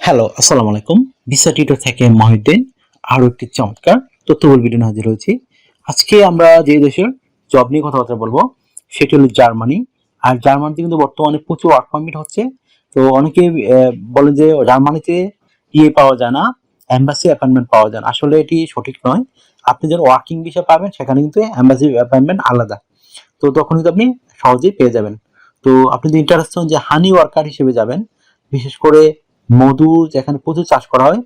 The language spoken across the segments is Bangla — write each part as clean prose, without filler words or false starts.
হ্যালো, আসসালামু আলাইকুম। ভিসা টিউটর থেকে মহিউদ্দিন আরো একটি চমৎকার তথ্যবহুল ভিডিও নিয়ে হাজির হয়েছি। আজকে আমরা যে দেশের জব নিয়ে কথাবার্তা বলবো সেটি হলো জার্মানি। আর জার্মানিতে কিন্তু বর্তমানে প্রচুর ওয়ার্ক পারমিট হচ্ছে। তো অনেকে বলে যে জার্মানিতে পাওয়া যায় না, এম্বাসি অ্যাপয়েন্টমেন্ট পাওয়া যায় না। আসলে এটি সঠিক নয়। আপনি যখন ওয়ার্কিং ভিসা পাবেন সেখানে কিন্তু এম্বাসি অ্যাপয়েন্টমেন্ট আলাদা। তো তখন কিন্তু আপনি সহজেই পেয়ে যাবেন। তো আপনি যদি ইন্টারেস্ট হন যে হানি ওয়ার্কার হিসেবে যাবেন, বিশেষ করে মধু যেখানে প্রচুর চাষ করা হয়,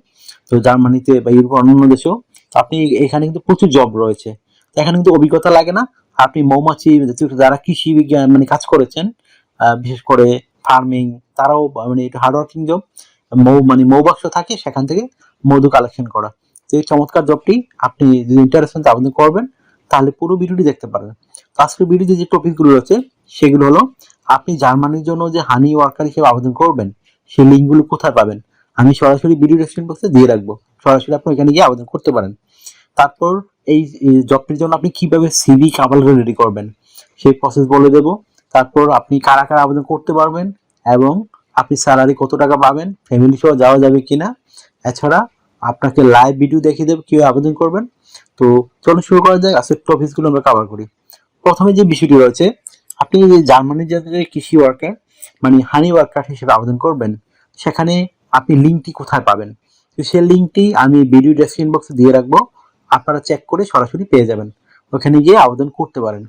তো জার্মানিতে বা ইউরোপের অন্যান্য দেশেও, তো আপনি এখানে কিন্তু প্রচুর জব রয়েছে। তো এখানে কিন্তু অভিজ্ঞতা লাগে না। আপনি মৌমাছি যারা কৃষি বিজ্ঞান মানে কাজ করেছেন, বিশেষ করে ফার্মিং, তারাও মানে একটু হার্ড ওয়ার্কিং জব। মৌবাক্স থাকে সেখান থেকে মধু কালেকশন করা। তো এই চমৎকার জবটি আপনি যদি ইন্টারেস্ট হন আবেদন করবেন, তাহলে পুরো ভিডিওটি দেখতে পারেন। তো আজকের ভিডিওতে যে টপিকগুলো রয়েছে সেগুলো হলো, আপনি জার্মানির জন্য যে হানি ওয়ার্কার হিসেবে আবেদন করবেন সেই লিঙ্কগুলো কোথায় পাবেন, আমি সরাসরি ভিডিও ডেসক্রিপশন বক্সে দিয়ে রাখবো। সরাসরি আপনি ওখানে গিয়ে আবেদন করতে পারেন। তারপর এই জবটির জন্য আপনি কিভাবে সিভি কাভার রেডি করবেন সেই প্রসেস বলে দেব। তারপর আপনি কারা কারা আবেদন করতে পারবেন এবং আপনি স্যালারি কত টাকা পাবেন, ফ্যামিলি সহ যাওয়া যাবে কিনা, এছাড়া আপনাকে লাইভ ভিডিও দেখিয়ে দেবো কিভাবে আবেদন করবেন। তো চলুন শুরু করা যাক। আজকের টপিকসগুলো আমরা কভার করি। প্রথমে যে বিষয়টি রয়েছে, আপনি যে জার্মানির যে কৃষি ওয়ার্কার মানে হানি ওয়ার্কার হিসেবে আবেদন করবেন, সেখানে আপনি লিঙ্কটি কোথায় পাবেন। তো সেই লিঙ্কটি আমি ভিডিও ডেসক্রিপশন বক্সে দিয়ে রাখবো, আপনারা চেক করে সরাসরি পেয়ে যাবেন। ওখানে গিয়ে আবেদন করতে পারেন।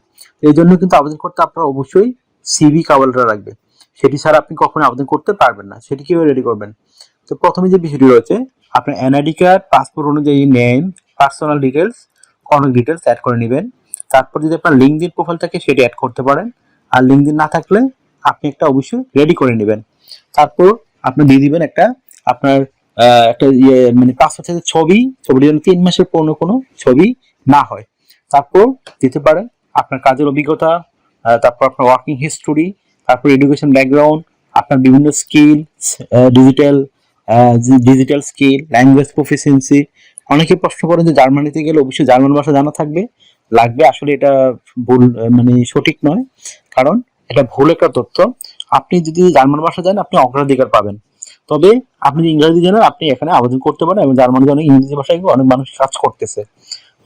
এই জন্য কিন্তু আবেদন করতে আপনারা অবশ্যই সিভি কাভারটা রাখবে। সেটি ছাড়া আপনি কখনো আবেদন করতে পারবেন না। সেটি কিভাবে রেডি করবেন? তো প্রথমে যে বিষয়টি রয়েছে, আপনার এনআইডি কার্ড, পাসপোর্ট অনুযায়ী name, personal details, contact details add করে নেবেন। তারপর যদি আপনার লিঙ্কডিন প্রোফাইল থাকে সেটি অ্যাড করতে পারেন। আর লিঙ্কডিন না থাকলে আপনি একটা অবশ্যই রেডি করে নেবেন। তারপর আপনি দিয়ে দিবেন একটা আপনার একটা মানে পাসপোর্ট সাইজের ছবিটি যেন 3 মাসের পুরনো কোনো ছবি না হয়। তারপর দিতে পারেন আপনার কাজের অভিজ্ঞতা, তারপর আপনার ওয়ার্কিং হিস্টোরি, তারপর এডুকেশন ব্যাকগ্রাউন্ড, আপনার বিভিন্ন skill, digital digital skill, language proficiency. অনেকে প্রশ্ন করেন যে জার্মানিতে গেলে অবশ্যই জার্মান ভাষা জানা লাগবে। আসলে এটা ভুল, মানে সঠিক নয়। কারণ এটা ভুল একটা তথ্য। আপনি যদি জার্মান ভাষা জানেন আপনি অগ্রাধিকার পাবেন। তবে আপনি যদি ইংরেজি জানেন আপনি এখানে আবেদন করতে পারেন, এবং জার্মানিতে অনেক ইংরেজি ভাষায় অনেক মানুষ কাজ করতেছে।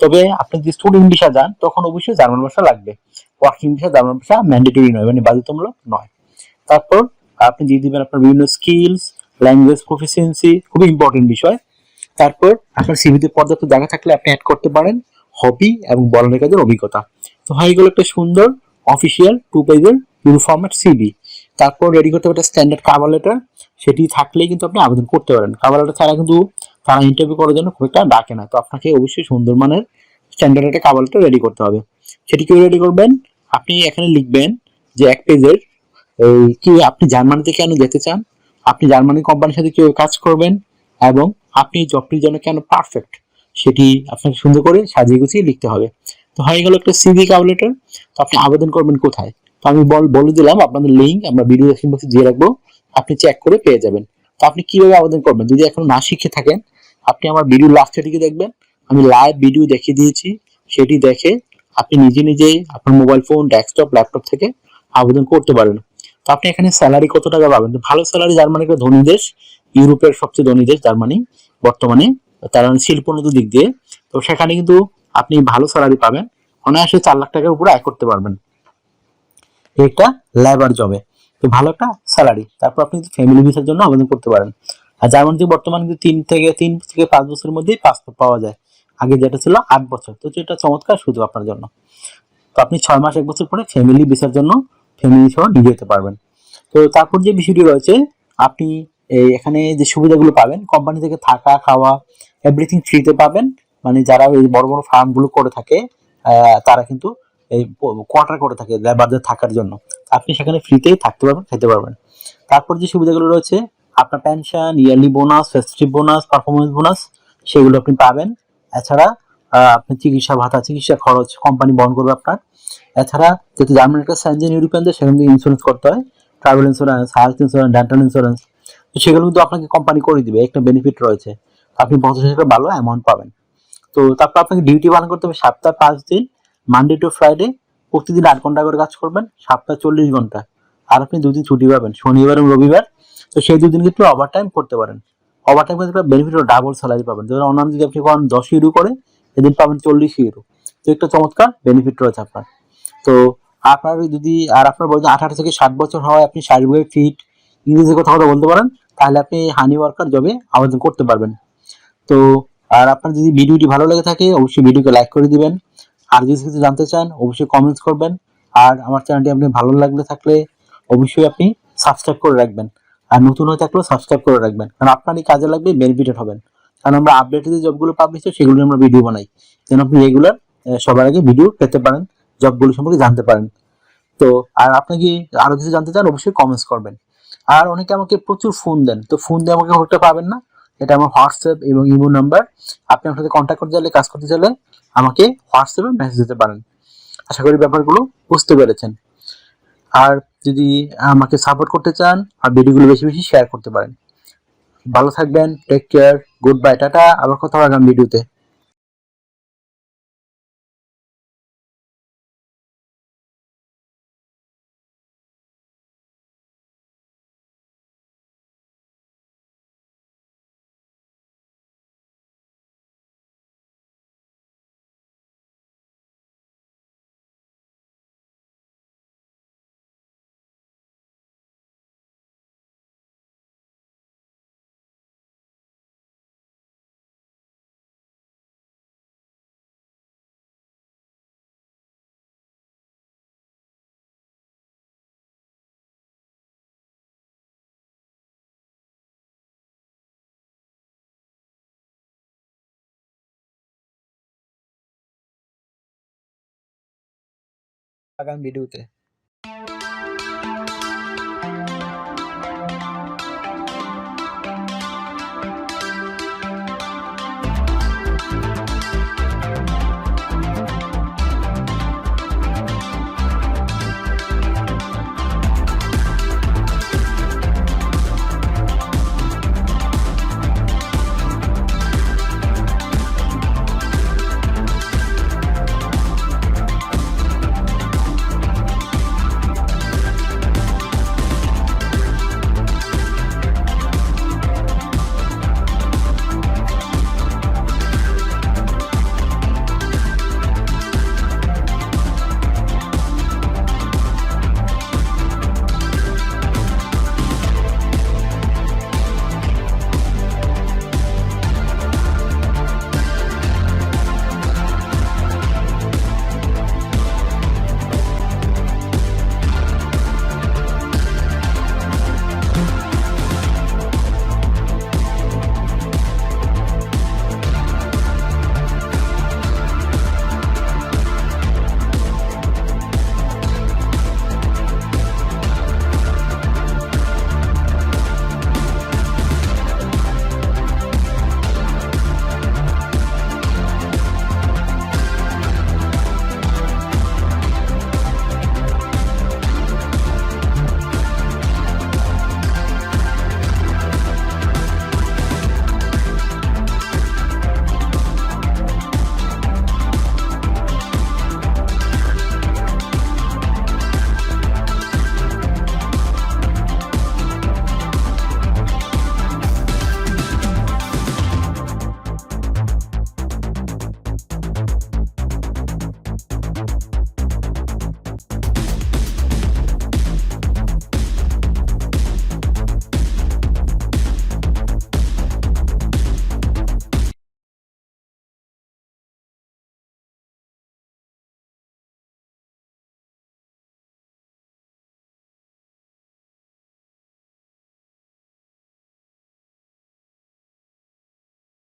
তবে আপনি যদি স্টুডেন্ট ভিসা যান তখন অবশ্যই জার্মান ভাষা লাগবে। ওয়ার্কিং ভিসা জার্মান ভাষা ম্যান্ডেটরি নয়, মানে বাধ্যতামূলক নয়। তারপর আপনি দিয়ে দিবেন আপনার বিভিন্ন স্কিলস, ল্যাঙ্গুয়েজ প্রফিসিয়েন্সি, খুবই ইম্পর্টেন্ট বিষয়। তারপর আপনার সিভিতে পর্যাপ্ত জায়গা থাকলে আপনি অ্যাড করতে পারেন হবি এবং বলার কাজের অভিজ্ঞতা। তো হয়ে গেল একটা সুন্দর অফিসিয়াল 2 পেজের ইউরো ফরম্যাট সিভি। তারপর রেডি করতে হবে একটা স্ট্যান্ডার্ড কাভার লেটার। সেটি থাকলেই কিন্তু আপনি আবেদন করতে পারেন। কাভার লেটার ছাড়া কিন্তু তারা ইন্টারভিউ করার জন্য খুব একটা ডাকে না। তো আপনাকে অবশ্যই সুন্দর মানের স্ট্যান্ডার্ড একটা কাভার লেটার রেডি করতে হবে। সেটি কিভাবে রেডি করবেন? আপনি এখানে লিখবেন যে 1 পেজের কি আপনি জার্মানিতে কেন যেতে চান, আপনি জার্মানি কোম্পানির সাথে কিভাবে কাজ করবেন, এবং আপনি জবটির জন্য কেন পারফেক্ট, সেটি আপনাকে সুন্দর করে সাজিয়ে গুছিয়ে লিখতে হবে। তো হয়ে গেল একটা সিভি কাভার লেটার। তো আপনি আবেদন করবেন কোথায়? তো আমি বলে দিলাম, আপনাদের লিঙ্ক আমরা ভিডিও ডেসক্রিপশন বক্সে দিয়ে রাখবো, আপনি চেক করে পেয়ে যাবেন। তো আপনি কিভাবে আবেদন করবেন যদি এখনো না শিখে থাকেন, আপনি আমার ভিডিও লাস্টের দিকে দেখবেন, আমি লাইভ ভিডিও দেখিয়ে দিয়েছি। সেটি দেখে আপনি নিজে নিজেই আপনার মোবাইল ফোন, ডেস্কটপ, ল্যাপটপ থেকে আবেদন করতে পারেন। তো আপনি এখানে স্যালারি কত টাকা পাবেন? ভালো স্যালারি, জার্মানি একটা ধনী দেশ, ইউরোপের সবচেয়ে ধনী দেশ জার্মানি বর্তমানে, তার শিল্পোন্নত দিক দিয়ে। তো সেখানে কিন্তু আপনি ভালো স্যালারি পাবেন, অনায়াসে 4 লাখ টাকার উপরে আয় করতে পারবেন একটা লেবার জবে। তো ভালো একটা স্যালারি। তারপর আপনি ফ্যামিলি ভিসার জন্য আবেদন করতে পারেন। আর জার্মানিতে বর্তমানে কিন্তু 3 থেকে 5 বছরের মধ্যেই পাসপোর্ট পাওয়া যায়। আগে যেটা ছিল 8 বছর। তো এটা চমৎকার সুযোগ আপনার জন্য। তো আপনি 6 মাস 1 বছর পরে ফ্যামিলি ভিসার জন্য ফ্যামিলি সহ নিয়ে যেতে পারবেন। তো তারপর যে বিষয়টি রয়েছে, আপনি এখানে যে সুবিধাগুলো পাবেন, কোম্পানি থেকে থাকা খাওয়া এভরিথিং ফ্রিতে পাবেন। মানে যারা এই বড় বড় ফার্মগুলো করে থাকে, তারা কিন্তু এই কোয়ার্টার করে থাকে লেবারদের থাকার জন্য। আপনি সেখানে ফ্রিতেই থাকতে পারবেন, খেতে পারবেন। তারপর যে সুবিধাগুলো রয়েছে, আপনার pension, yearly bonus, festive bonus, performance bonus, সেগুলো আপনি পাবেন। এছাড়া আপনার চিকিৎসা ভাতা, চিকিৎসা খরচ কোম্পানি বহন করবে আপনার। এছাড়া যেহেতু জার্মানি একটা স্যানজেন ইউরোপিয়ান দেশ, সেখান থেকে ইন্স্যুরেন্স করতে হয়, travel insurance, health insurance, dental insurance. তো সেগুলো কিন্তু আপনাকে কোম্পানি করে দিবে, একটা বেনিফিট রয়েছে। আপনি বছর শেষে ভালো অ্যামাউন্ট পাবেন। তো তারপর আপনাকে ডিউটি পালন করতে হবে সপ্তাহে 5 দিন, মানডে টু ফ্রাইডে। প্রতিদিন 8 ঘন্টা করে কাজ করবেন, সপ্তাহে 40 ঘন্টা। আর আপনি 2 দিন ছুটি পাবেন, শনিবার এবং রবিবার। তো সেই 2 দিন কিন্তু ওভার টাইম করতে পারেন। ওভারটাইম কাজ করলে বেনিফিট ডাবল স্যালারি পাবেন। যেমন অন্যান্য যদি আপনি পান 10 ইউরো করে, এদিন পাবেন 40 ইউরো। তো একটা চমৎকার বেনিফিট রয়েছে আপনার। তো আপনার যদি আর আপনার বয়স 18 থেকে 60 বছর হয়, আপনি শারীরিকভাবে ফিট, ইংরেজি কথা বলতে পারেন, তাহলে আপনি হানি ওয়ার্কার জবে আবেদন করতে পারবেন। তো আর আপনার যদি ভিডিওটি ভালো লেগে থাকে অবশ্যই ভিডিওকে লাইক করে দিবেন। আর যদি কিছু জানতে চান অবশ্যই কমেন্টস করবেন। আর আমার চ্যানেলটি আপনি ভালো লাগলে থাকলে অবশ্যই আপনি সাবস্ক্রাইব করে রাখবেন। আর নতুন হয়ে থাকলেও সাবস্ক্রাইব করে রাখবেন, কারণ আপনারই কাজে লাগবে, বেনিফিটেড হবেন। কারণ আমরা আপডেটেড যে জবগুলো পাবলিশ হয় সেগুলো আমরা ভিডিও বানাই, যেন আপনি রেগুলার সবার আগে ভিডিও পেতে পারেন, জবগুলো সম্পর্কে জানতে পারেন। তো আর আপনি কি আরো কিছু জানতে চান অবশ্যই কমেন্টস করবেন। আর অনেকে আমাকে প্রচুর ফোন দেন, তো ফোন দিয়ে আমাকে হতে পাবেন না, এটা আমার হোয়াটসঅ্যাপ এবং ইমো নাম্বার। আপনি আমার সাথে কন্ট্যাক্ট করতে চাইলে, কাজ করতে চাইলে আমাকে হোয়াটসঅ্যাপে মেসেজ দিতে পারেন। আশা করি ব্যাপারগুলো বুঝতে পেরেছেন। আর যদি আমাকে সাপোর্ট করতে চান আর ভিডিওগুলো বেশি বেশি শেয়ার করতে পারেন। ভালো থাকবেন, take care, good bye, tata, আবার কথা হবে আগামী ভিডিওতে। আগামী ভিডিওতে।